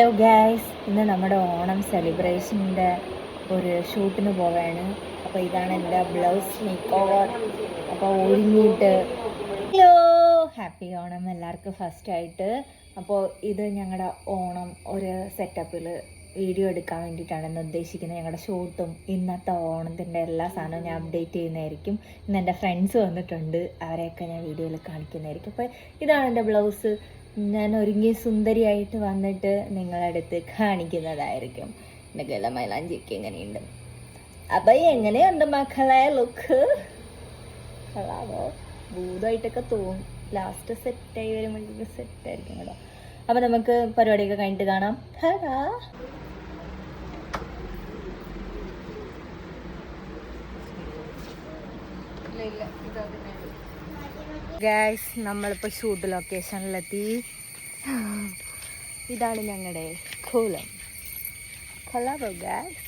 Hello guys, ഇന്ന് നമ്മുടെ ഓണം സെലിബ്രേഷൻ്റെ ഒരു ഷൂട്ടിന് പോവുകയാണ്. അപ്പോൾ ഇതാണ് എൻ്റെ ബ്ലൗസ് മേക്ക് ഓവർ. അപ്പോൾ ഒരുങ്ങിയിട്ട് ഹലോ ഹാപ്പി ഓണം എല്ലാവർക്കും ഫസ്റ്റായിട്ട്. അപ്പോൾ ഇത് ഞങ്ങളുടെ ഓണം ഒരു സെറ്റപ്പിൽ വീഡിയോ എടുക്കാൻ വേണ്ടിയിട്ടാണ് ഇന്ന് ഉദ്ദേശിക്കുന്നത്. ഞങ്ങളുടെ ഷൂട്ടും ഇന്നത്തെ ഓണത്തിൻ്റെ എല്ലാ സാധനവും ഞാൻ അപ്ഡേറ്റ് ചെയ്യുന്നതായിരിക്കും. ഇന്ന് എൻ്റെ ഫ്രണ്ട്സ് വന്നിട്ടുണ്ട്, അവരെയൊക്കെ ഞാൻ വീഡിയോയിൽ കാണിക്കുന്നതായിരിക്കും. അപ്പോൾ ഇതാണ് എൻ്റെ ബ്ലൗസ്. ഞാൻ ഒരുങ്ങി സുന്ദരിയായിട്ട് വന്നിട്ട് നിങ്ങളടുത്ത് കാണിക്കുന്നതായിരിക്കും. എൻ്റെ ഗല മൈലാഞ്ചിയൊക്കെ എങ്ങനെയുണ്ട്, അപ്പം എങ്ങനെയുണ്ട് മക്കളെ ലുക്ക്? കൊള്ളാമോ? ഭൂതമായിട്ടൊക്കെ തോന്നും. ലാസ്റ്റ് സെറ്റായി വരുമ്പോഴേക്കും സെറ്റായിരിക്കും കേട്ടോ. അപ്പം നമുക്ക് പരിപാടിയൊക്കെ കഴിഞ്ഞിട്ട് കാണാം. ഹടാ ഗായ്സ്, നമ്മളിപ്പോൾ ഷൂട്ട് ലൊക്കേഷനിലെത്തി. ഇതാണ് ഞങ്ങളുടെ കോലം. കൊള്ളാമോ ഗായ്സ്?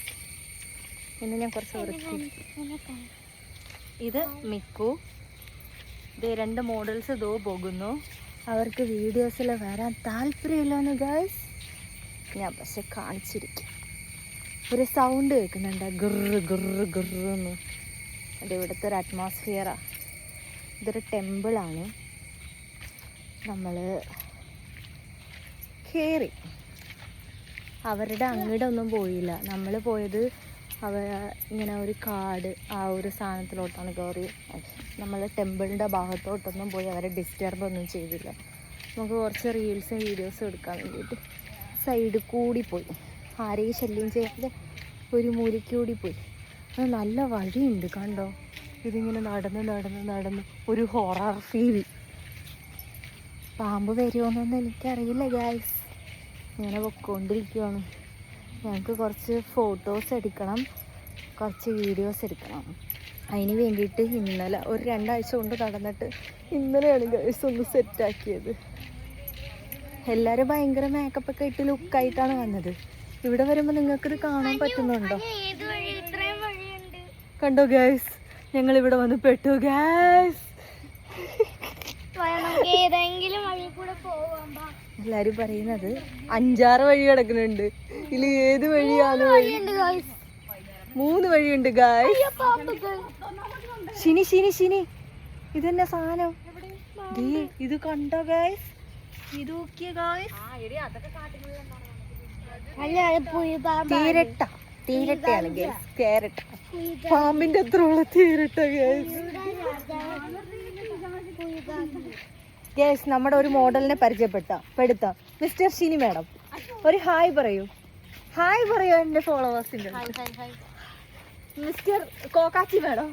ഇന്ന് ഞാൻ കുറച്ച് വൃത്തി. ഇത് മിക്കു, ഇത് 2 മോഡൽസ് ഇതോ പോകുന്നു. അവർക്ക് വീഡിയോസിൽ വരാൻ താല്പര്യമില്ലെന്ന് ഗായ്സ്. ഞാൻ പക്ഷെ കാണിച്ചിരിക്കും. ഒരു സൗണ്ട് കേൾക്കുന്നുണ്ട്, ഗുറ് ഗുറ് ഗുറെന്ന്. അത് ഇവിടുത്തെ ഒരു അറ്റ്മോസ്ഫിയറാണ്. ഇതൊരു ടെമ്പിളാണ്. നമ്മൾ കയറി അവരുടെ അങ്ങോട്ട് ഒന്നും പോയില്ല. നമ്മൾ പോയത് ഇങ്ങനെ ഒരു കാട്, ആ ഒരു സാധനത്തിലോട്ടാണ് കയറി. നമ്മൾ ടെമ്പിളിൻ്റെ ഭാഗത്തോട്ടൊന്നും പോയി അവരെ ഡിസ്റ്റർബ് ഒന്നും ചെയ്തില്ല. നമുക്ക് കുറച്ച് റീൽസും വീഡിയോസും എടുക്കാൻ വേണ്ടിയിട്ട് സൈഡിൽ കൂടി പോയി, ആരെയും ശല്യം ചെയ്യാതെ ഒരു മൂലയ്ക്കൂടി പോയി. അത് നല്ല വഴിയുണ്ട് കണ്ടോ. ഇതിങ്ങനെ നടന്ന് ഒരു ഹൊറർ ഫീൽ. പാമ്പ് വരുമോന്നൊന്നും എനിക്കറിയില്ല ഗായ്സ്. ഇങ്ങനെ പൊയ്ക്കൊണ്ടിരിക്കുകയാണ്. ഞങ്ങൾക്ക് കുറച്ച് ഫോട്ടോസ് എടുക്കണം, കുറച്ച് വീഡിയോസ് എടുക്കണം. അതിന് വേണ്ടിയിട്ട് ഇന്നലെ ഒരു 2 ആഴ്ച കൊണ്ട് നടന്നിട്ട് ഇന്നലെയാണ് ഗായ്സ് ഒന്ന് സെറ്റാക്കിയത്. എല്ലാവരും ഭയങ്കര മേക്കപ്പൊക്കെ ഇട്ട് ലുക്കായിട്ടാണ് വന്നത്. ഇവിടെ വരുമ്പോൾ നിങ്ങൾക്കിത് കാണാൻ പറ്റുന്നുണ്ടോ? കണ്ടോ ഗായ്സ്, ഞങ്ങളിവിടെ വന്ന് പെട്ടു ഗായ്സ്. എല്ലാരും പറയുന്നത് 5-6 വഴി കിടക്കുന്നുണ്ട്. ഇതിൽ ഏത് വഴിയാണ്? 3 വഴിയുണ്ട് ഗായ്സ്. ശിനി ഇതെന്നെ സാധനം. ഇത് കണ്ടോ ഗായ്സ്? ഇത് നോക്കിയ ഗായ്സ്, തീരട്ടയാണ് ഗായ്സ്. കേരട്ട, പാമ്പിന്റെ അത്ര ഉള്ള തീരട്ട ഗായ്സ്. ഗായ്സ്, നമ്മുടെ ഒരു മോഡലിനെ പരിചയപ്പെടുത്താം. മിസ്റ്റർ ഷിനി മാഡം, ഒരു ഹായ് പറയൂ. എന്റെ ഫോളോവേഴ്സിന്റെ. Mister കോക്കാച്ചി madam.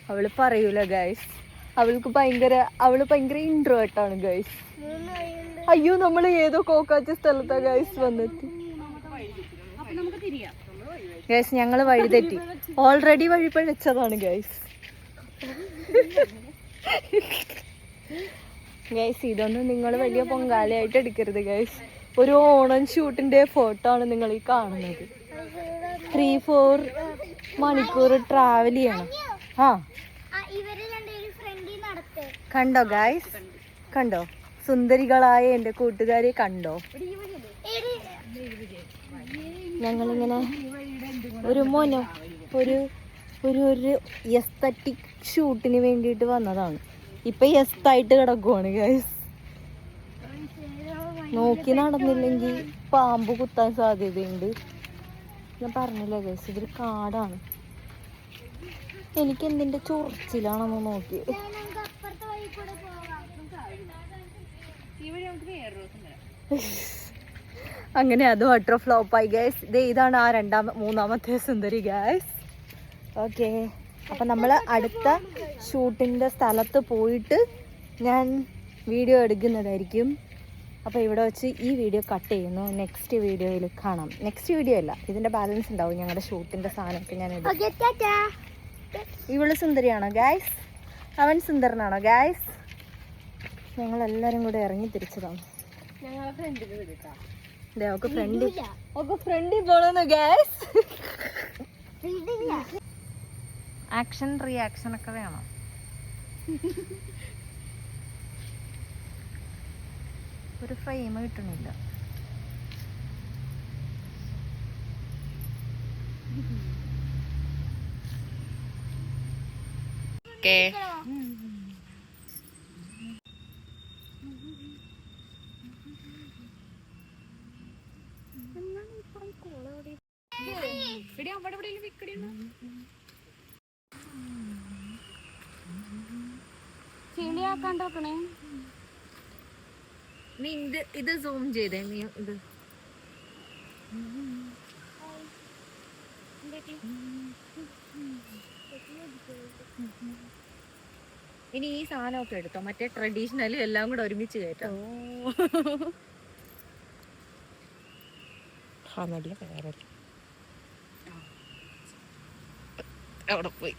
അവള് പറയൂല ഗായ്സ്, അവള് ഭയങ്കര ഇൻട്രോവേർട്ടാണ് ഗായ്സ്. അയ്യോ, നമ്മൾ ഏതോ കോക്കാച്ചി സ്ഥലത്താ ഗായ്സ് വന്നെത്തി. ഗൈസ്, ഞങ്ങൾ വഴിതെറ്റി. ഓൾറെഡി വഴി പഴച്ചതാണ് ഗൈസ്. ഗൈസ്, ഇതൊന്നും നിങ്ങൾ വലിയ പൊങ്കാലയായിട്ട് എടുക്കരുത് ഗൈസ്. ഒരു ഓണം ഷൂട്ടിന്റെ ഫോട്ടോ ആണ് നിങ്ങൾ ഈ കാണുന്നത്. 3-4 മണിക്കൂർ ട്രാവൽ ചെയ്യണം. കണ്ടോ ഗൈസ്? കണ്ടോ സുന്ദരികളായ എൻ്റെ കൂട്ടുകാരെ കണ്ടോ? ഞങ്ങളിങ്ങനെ ഒരു എസ്തറ്റിക് ഷൂട്ടിന് വേണ്ടിയിട്ട് വന്നതാണ്. ഇപ്പം എസ്തായിട്ട് കിടക്കുവാണ് ഗൈസ്. നോക്കി നടന്നില്ലെങ്കിൽ പാമ്പ് കുത്താൻ സാധ്യതയുണ്ട്. ഞാൻ പറഞ്ഞില്ല ഗൈസ്, ഇതൊരു കാടാണ്. എനിക്ക് എന്തിൻ്റെ ചൊറിച്ചിലാണെന്ന് നോക്കി. അങ്ങനെ അത് വാട്ടർ ഫ്ലോപ്പായി ഗൈസ്. ഇതാണ് ആ 3-ാമത്തെ സുന്ദരി ഗൈസ്. ഓക്കെ, അപ്പം നമ്മൾ അടുത്ത ഷൂട്ടിൻ്റെ സ്ഥലത്ത് പോയിട്ട് ഞാൻ വീഡിയോ എടുക്കുന്നതായിരിക്കും. അപ്പോൾ ഇവിടെ വെച്ച് ഈ വീഡിയോ കട്ട് ചെയ്യുന്നു. നെക്സ്റ്റ് വീഡിയോയിൽ കാണാം. നെക്സ്റ്റ് വീഡിയോ അല്ല, ഇതിൻ്റെ ബാലൻസ് ഉണ്ടാവും. ഞങ്ങളുടെ ഷൂട്ടിൻ്റെ സാധനമൊക്കെ ഞാൻ ഇവള് സുന്ദരിയാണോ ഗൈസ്? അവൻ സുന്ദരനാണോ ഗൈസ്? ഞങ്ങളെല്ലാവരും കൂടെ ഇറങ്ങി തിരിച്ചതാണ്. ഫ്രണ്ടിൽ പോണെന്ന് ഗൈസ്. ആക്ഷൻ റിയാക്ഷൻ ഒക്കെ വേണം. ഒരു ഫ്രെയിം കിട്ടണില്ല. ഓക്കെ. ചെളിയാക്കാണ്ടോക്കണേ. നീ ഇത് സൂം ചെയ്തേ. നീ ഇത് ഇനി ഈ സാധനമൊക്കെ എടുത്തോ, മറ്റേ ട്രഡീഷണലും എല്ലാം കൂടെ ഒരുമിച്ച് കയറ്റോ. അവിടെ പോയി.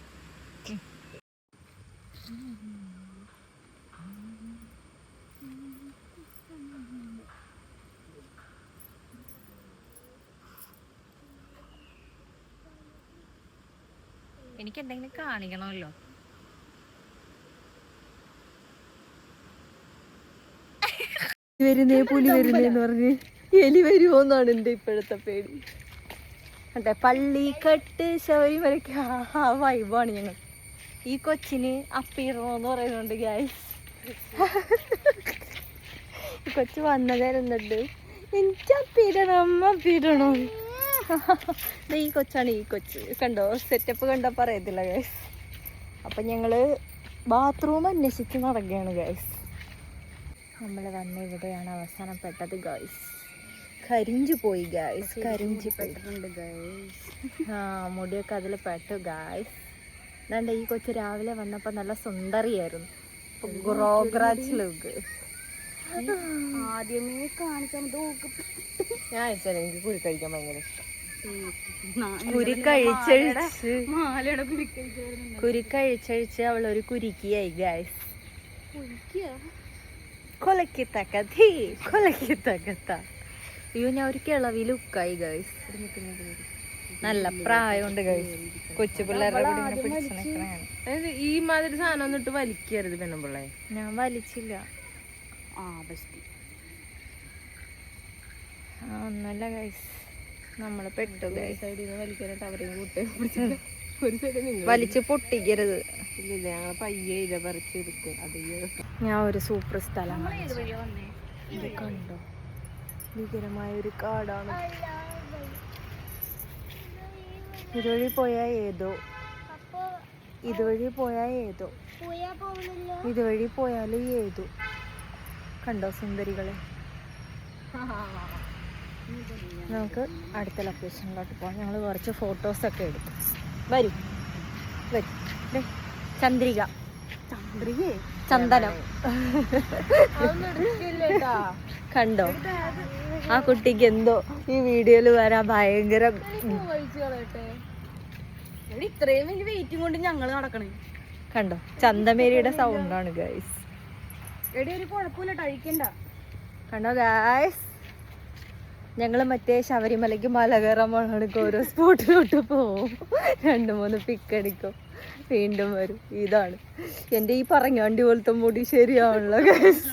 എനിക്ക് എന്തെങ്കിലും കാണിക്കണമല്ലോ. വരുന്നേ പുലി വരുന്നേന്ന് പറഞ്ഞ് എലി വരുമോന്നാണ് എന്റെ ഇപ്പോഴത്തെ പേടി. അതെ, പള്ളിക്കെട്ട് ശബരിമലയ്ക്ക് ആ വൈബാണ് ഞങ്ങൾ. ഈ കൊച്ചിന് അപ്പിടണോന്ന് പറയുന്നുണ്ട് ഗൈസ്. ഈ കൊച്ചു വന്നതായിരുന്നുണ്ട്, എനിക്ക് അപ്പിടണോ. ഈ കൊച്ചാണ് ഈ കൊച്ച്. കണ്ടോ സെറ്റപ്പ് കണ്ടോ പറയത്തില്ല ഗൈസ്. അപ്പൊ ഞങ്ങള് ബാത്റൂം അന്വേഷിച്ച് നടക്കുകയാണ് ഗൈസ്. നമ്മൾ വന്ന് ഇവിടെയാണ് അവസാനപ്പെട്ടത് ഗൈസ്. കരിഞ്ചു പോയി ഗൈസ്, കരിഞ്ചു പെട്ടിട്ടുണ്ട് ഗൈസ്. ആ മുടിയൊക്കെ അതിൽ പെട്ടു ഗൈസ്. എന്താണ്ട് ഈ കൊച്ച് രാവിലെ വന്നപ്പോ നല്ല സുന്ദരിയായിരുന്നു. ആദ്യമേ കാണിക്കാൻ ഞാൻ എനിക്ക് കുരി കഴിക്കാൻ ഭയങ്കര ഇഷ്ടം. കുരിക്കഴിച്ചഴിച്ച് അവളൊരു കുരുക്കിയായി ഗൈസ്. അയ്യോ, ഞാൻ ഒരു കിളവി ലുക്കായി ഗൈസ്. നല്ല പ്രായമുണ്ട് ഗൈസ്. കൊച്ചു പിള്ളേരുടെ കൂടെ പിടിച്ചു. ഈ മാതിരി സാധനം ഒന്നിട്ട് വലിക്കരുത് പെണ്ണുപിള്ളേ. ഞാൻ വലിച്ചില്ല. ഒന്നല്ല ഗൈസ്, നമ്മള് പെട്ടു ഗൈസ്. വലിക്കാനായിട്ട് അവരെയും കൂട്ടി വലിച്ച് പൊട്ടിക്കരുത്. പയ്യെ പറിച്ചെടുക്കും. ഞാൻ ഒരു സൂപ്പർ സ്ഥലം ഇത് കണ്ടോ, ഭീകരമായ ഒരു കാടാണ്. ഇതുവഴി പോയാൽ ഏതോ, ഇതുവഴി പോയാലും ഏതോ. കണ്ടോ സുന്ദരികളെ. നമുക്ക് അടുത്ത ലൊക്കേഷനിലോട്ട് പോകാം. ഞങ്ങൾ കുറച്ച് ഫോട്ടോസൊക്കെ എടുക്കും. വരും ചന്ദ്രിക, ചന്ദനം. കണ്ടോ ആ കുട്ടിക്ക് എന്തോ ഈ വീഡിയോയിൽ വരാൻ ഭയങ്കര. ഇത്രയും വലിയ വെയിറ്റും കൊണ്ട് ഞങ്ങൾ നടക്കണേ. കണ്ടോ ചന്തമേരിയുടെ സൗണ്ടാണ് ഗൈസ്. ഒരു കുഴപ്പമില്ല, കഴിക്കണ്ട. കണ്ടോ ഗൈസ്, ഞങ്ങള് മറ്റേ ശബരിമലയ്ക്ക് മല കയറാൻ പോകണമെങ്കിൽ ഓരോ സ്പോട്ടിലോട്ട് പോവും. 2-3 പിക്ക് അടിക്കും, വീണ്ടും വരും. ഇതാണ് എൻ്റെ ഈ പറഞ്ഞാണ്ടി പോലത്തെ മുടി. ശരിയാവുള്ള ഗൈസ്,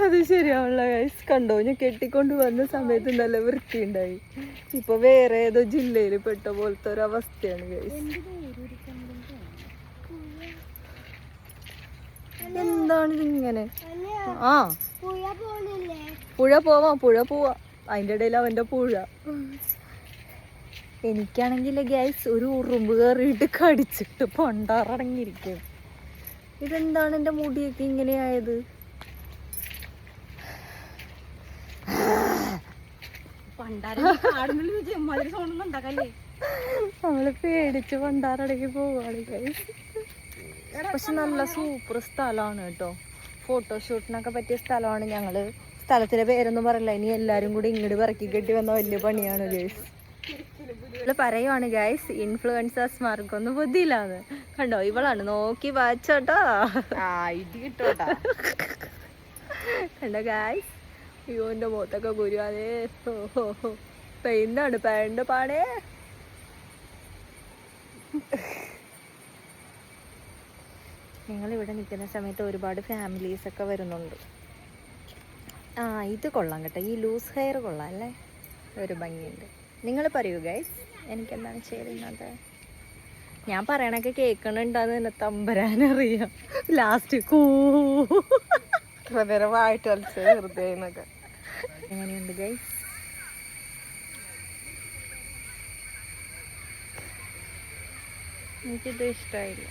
അത് ശരിയാവുള്ള ഗൈസ്. കണ്ടോ ഞാൻ കെട്ടിക്കൊണ്ട് വന്ന സമയത്ത് നല്ല വൃത്തിയുണ്ടായി. ഇപ്പൊ വേറെ ഏതോ ജില്ലയിൽ പെട്ട പോലത്തെ ഒരു അവസ്ഥയാണ് ഗൈസ്. എന്താണിതിങ്ങനെ? ആ പുഴ പോവാ. അതിൻ്റെ ഇടയിൽ അവൻ്റെ പുഴ. എനിക്കാണെങ്കിൽ ഗ്യാസ് ഒരു ഉറുമ്പ് കയറിയിട്ട് കടിച്ചിട്ട് പൊണ്ടാറടങ്ങിയിരിക്കും. ഇതെന്താണ് എൻ്റെ മുടിയൊക്കെ ഇങ്ങനെയായത്? നമ്മള് പേടിച്ച് പണ്ടാറടങ്ങി പോവാണ് ഗൈസ്. പക്ഷെ നല്ല സൂപ്പർ സ്ഥലമാണ് കേട്ടോ. ഫോട്ടോഷൂട്ടിനൊക്കെ പറ്റിയ സ്ഥലമാണ്. ഞങ്ങള് സ്ഥലത്തിന്റെ പേരൊന്നും പറയില്ല. ഇനി എല്ലാരും കൂടി ഇങ്ങോട്ട് പറക്കി കെട്ടി വന്ന വലിയ പണിയാണ് ഗൈസ്. പറയുവാണ് ഗൈസ്, ഇൻഫ്ലുവൻസേഴ്സ്മാർക്കൊന്നും ബുദ്ധിയില്ലാന്ന്. കണ്ടോ ഇവളാണ് നോക്കി വാച്ചോട്ടോ. കണ്ടോ ഗൈസ്, അയ്യോ എന്റെ മുഖത്തൊക്കെ ഗുരുവാനേ. പെയിന്താണ് പാണ്ട് പാടേ. ഞങ്ങളിവിടെ നിൽക്കുന്ന സമയത്ത് ഒരുപാട് ഫാമിലീസൊക്കെ വരുന്നുണ്ട്. ആ ഇത് കൊള്ളാം കേട്ടോ, ഈ ലൂസ് ഹെയർ കൊള്ളാം അല്ലേ, ഒരു ഭംഗിയുണ്ട്. നിങ്ങൾ പറയൂ ഗൈസ്, എനിക്കെന്താണ് ചേരുന്നത്? ഞാൻ പറയണൊക്കെ കേൾക്കണുണ്ടാന്ന് തന്നെ തമ്പരാനറിയാം. ലാസ്റ്റ് നേരമായിട്ട് വെറുതെ എങ്ങനെയുണ്ട് ഗൈസ്? എനിക്കിത് ഇഷ്ടമായില്ല.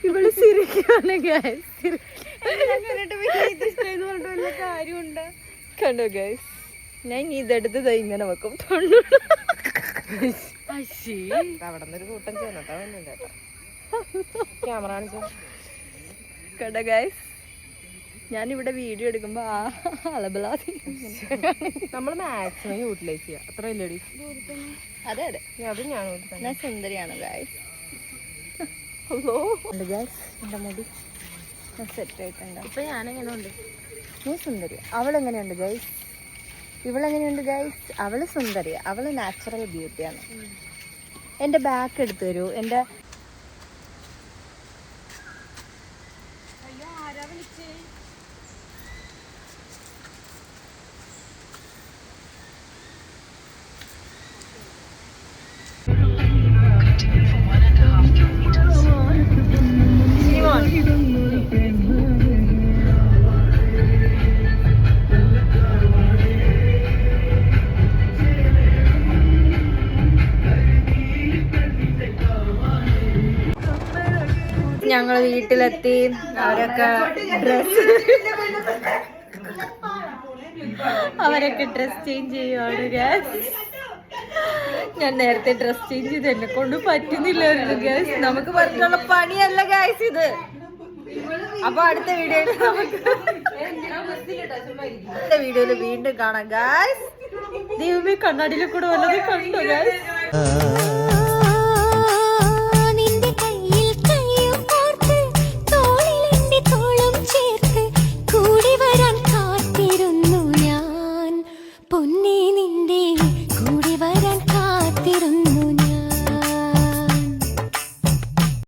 ഇവള് ചിരിക്കാണ് ഗൈസ്. കാര്യമുണ്ട് കണ്ടോ ഗൈസ്? ഞാൻ ഇതെടുത്ത് ഇങ്ങനെ വെക്കും. അവിടെ നിന്നൊരു കൂട്ടം ചെയ്യുന്നുണ്ടോ ക്യാമറ കണ്ടോ ഗൈസ്? ഞാനിവിടെ വീഡിയോ എടുക്കുമ്പോ അളബലാതി നമ്മൾ മാക്സിമം യൂട്ടിലൈസ് ചെയ്യാം. അത്ര ഇല്ലടി. അതെ അതെ, അത് ഞാൻ സുന്ദരിയാണ് ഗൈസ്. ഗൈസ് എന്റെ മുടി സെറ്റ് ആയിട്ടുണ്ട്. ഇപ്പൊ ഞാനെങ്ങനെ ഉണ്ട്? നീ സുന്ദരി. അവളെങ്ങനെയുണ്ട് ഗൈസ്? ഇവളെങ്ങനെയുണ്ട് ഗൈസ്? അവള് സുന്ദരി, അവള് നാച്ചുറൽ ബ്യൂട്ടിയാണ്. എൻ്റെ ബാക്ക് എടുത്തു തരൂ. എൻ്റെ ഞങ്ങൾ വീട്ടിലെത്തി. അവരൊക്കെ ഡ്രസ് ചേഞ്ച് ചെയ്യുവാണ് ഗ്യാസ്. ഞാൻ നേരത്തെ ഡ്രസ് ചേഞ്ച് ചെയ്ത് എന്നെ കൊണ്ട് പറ്റുന്നില്ലായിരുന്നു ഗ്യാസ്. നമുക്ക് പറഞ്ഞുള്ള പണിയല്ല ഗ്യാസ് ഇത്. അപ്പൊ അടുത്ത വീഡിയോയില് വീണ്ടും കാണാം ഗ്യാസ്. ദൈവമേ, കണ്ണാടിയിൽ കൂടെ വല്ലതും കണ്ടോ ഗ്യാസ്?